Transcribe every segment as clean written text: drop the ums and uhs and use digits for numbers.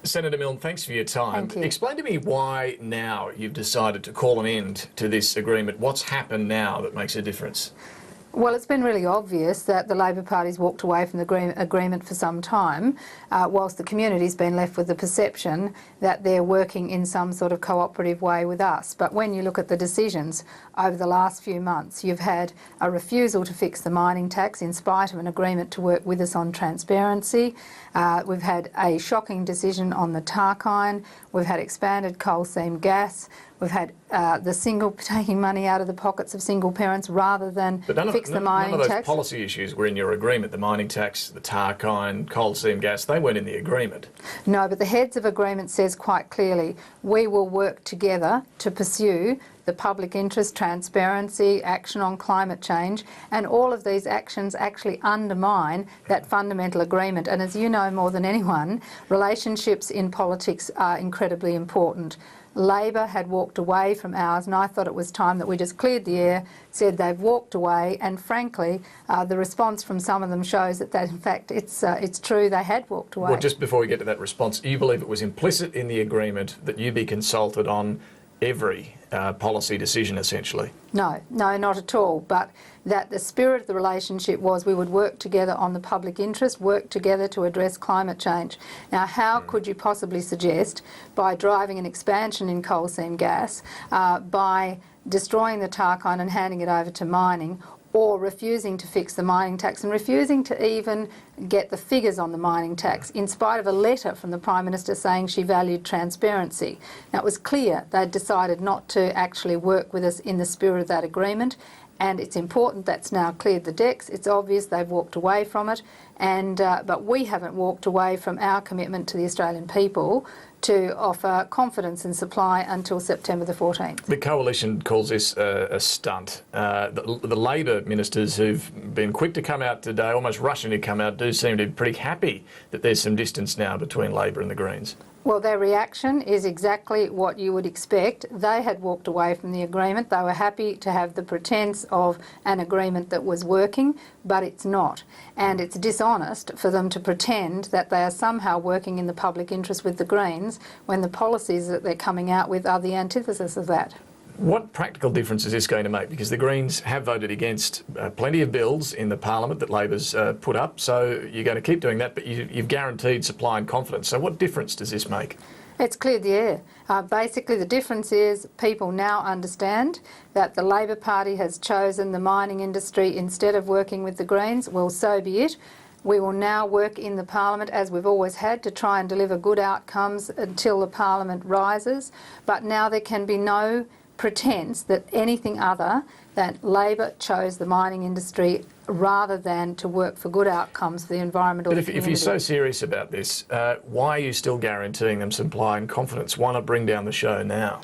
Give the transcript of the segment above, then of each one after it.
Senator Milne, thanks for your time. Thank you. Explain to me why now you've decided to call an end to this agreement. What's happened now that makes a difference? Well, it's been really obvious that the Labor Party's walked away from the agreement for some time, whilst the community's been left with the perception that they're working in some sort of cooperative way with us. But when you look at the decisions over the last few months, you've had a refusal to fix the mining tax in spite of an agreement to work with us on transparency. We've had a shocking decision on the Tarkine. We've had expanded coal seam gas. We've had taking money out of the pockets of single parents rather than fix the mining tax. None of those policy issues were in your agreement. The mining tax, the Tarkine, coal seam gas, they weren't in the agreement. No, but the heads of agreement says quite clearly, we will work together to pursue the public interest, transparency, action on climate change, and all of these actions actually undermine that fundamental agreement. And as you know more than anyone, relationships in politics are incredibly important. Labor had walked away from ours, and I thought it was time that we just cleared the air, said they've walked away, and frankly, the response from some of them shows that in fact it's true, they had walked away. Well, just before we get to that response, you believe it was implicit in the agreement that you be consulted on every policy decision, essentially? No, not at all. But that the spirit of the relationship was we would work together on the public interest, work together to address climate change. Now, how could you possibly suggest, by driving an expansion in coal seam gas, by destroying the Tarkine and handing it over to mining, or refusing to fix the mining tax and refusing to even get the figures on the mining tax, in spite of a letter from the Prime Minister saying she valued transparency. Now, it was clear they'd decided not to actually work with us in the spirit of that agreement, and it's important that's now cleared the decks. It's obvious they've walked away from it, but we haven't walked away from our commitment to the Australian people to offer confidence in supply until September the 14th. The Coalition calls this a stunt. The Labor ministers who've been quick to come out today, almost rushing to come out, do seem to be pretty happy that there's some distance now between Labor and the Greens. Well, their reaction is exactly what you would expect. They had walked away from the agreement. They were happy to have the pretence of an agreement that was working, but it's not. And it's dishonest for them to pretend that they are somehow working in the public interest with the Greens when the policies that they're coming out with are the antithesis of that. What practical difference is this going to make? Because the Greens have voted against plenty of bills in the Parliament that Labor's put up, so you're going to keep doing that, but you've guaranteed supply and confidence. So what difference does this make? It's cleared the air. Basically, the difference is people now understand that the Labor Party has chosen the mining industry instead of working with the Greens. Well, so be it. We will now work in the Parliament, as we've always had, to try and deliver good outcomes until the Parliament rises. But now there can be no pretence that anything other than Labor chose the mining industry rather than to work for good outcomes for the environmental community. But if you're so serious about this, why are you still guaranteeing them supply and confidence? Why not bring down the show now?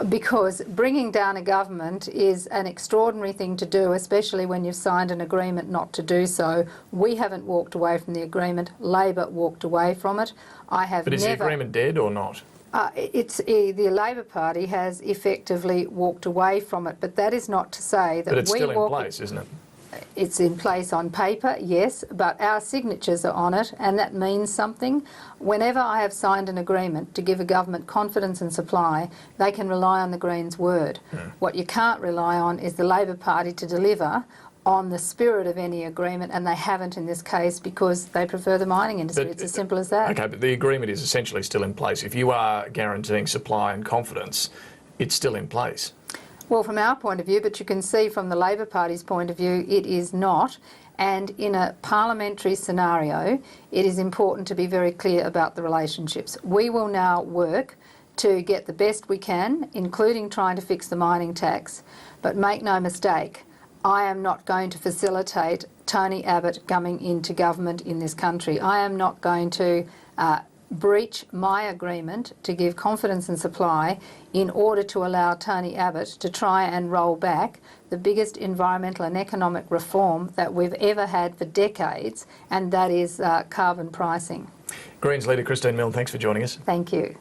Because bringing down a government is an extraordinary thing to do, especially when you've signed an agreement not to do so. We haven't walked away from the agreement. Labor walked away from it. But is the agreement dead or not? The Labor Party has effectively walked away from it, but that is not to say that But it's still in place, isn't it? It's in place on paper, yes, but our signatures are on it, and that means something. Whenever I have signed an agreement to give a government confidence and supply, they can rely on the Greens' word. What you can't rely on is the Labor Party to deliver on the spirit of any agreement, and they haven't in this case because they prefer the mining industry. It's as simple as that. Okay, but the agreement is essentially still in place. If you are guaranteeing supply and confidence, it's still in place. Well, from our point of view, but you can see from the Labor Party's point of view, it is not. And in a parliamentary scenario, it is important to be very clear about the relationships. We will now work to get the best we can, including trying to fix the mining tax. But make no mistake, I am not going to facilitate Tony Abbott coming into government in this country. I am not going to breach my agreement to give confidence and supply in order to allow Tony Abbott to try and roll back the biggest environmental and economic reform that we've ever had for decades, and that is carbon pricing. Greens leader Christine Milne, thanks for joining us. Thank you.